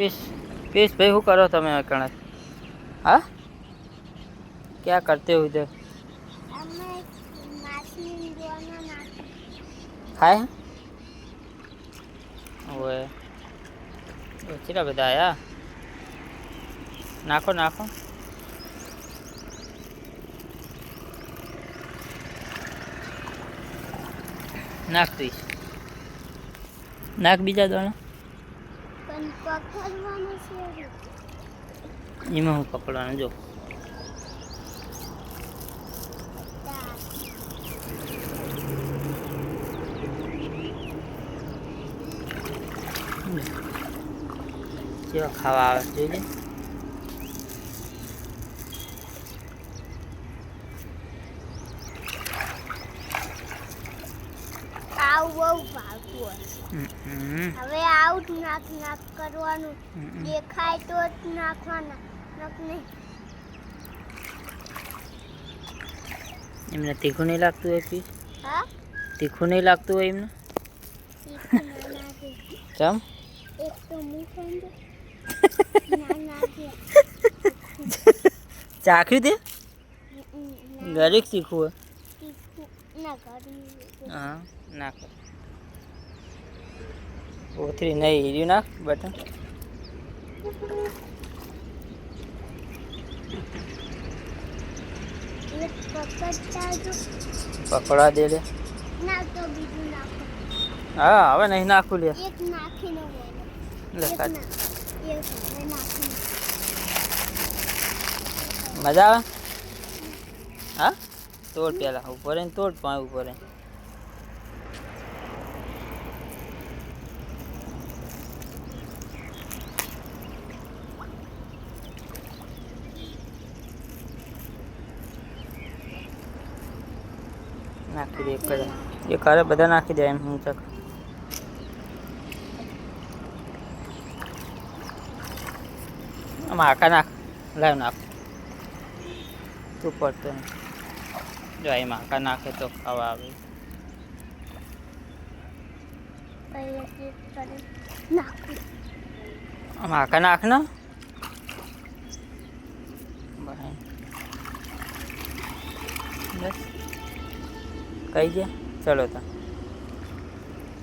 piece piece भाई हूँ करो तमे कण हाँ क्या करते हो इधर खाए ओए चला बता आया नाखो नाखो नाख दीश नाख बीजा दाणा एम हूँ पकड़ा जो खावा आवे जोजे હવે આઉટ નાક નાક કરવાનું દેખાય તો જ નાખવાના નક નહીં એમને તીખું નહીં લાગતું હોય પીસ હા તીખું નહીં લાગતું હોય એમને ચમ એક તો મૂકન ના ના ચાખ્યું તે ઘરે તીખું હોય ના કરી हाँ नाख ओथरी नहीं हीरी नाख बटन पकड़ा दे ले ना तो बीजू नाखो हाँ हवे नहीं नाखू ले एक नाखी न ले काट एक नाखी मजा आवे हाँ तोड़ पेला ऊपर है तोड़ पाए ऊपर है नाखी दे एक करे बधा नाखी दे एम हूँ चक आम आखा नाख लाव नाख तू पड़तो नहीं जो आई माका नाखे तो खावा आवे माका नाखना बस कही गया चलो था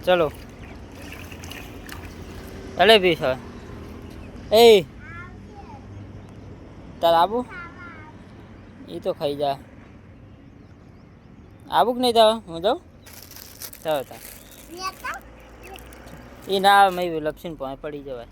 चलो चले भी है ए तार आबू ये तो खाई जा आबू नहीं था हूँ जाऊँ चलो था ये ना मैं लक्ष्मी पड़ी जवाय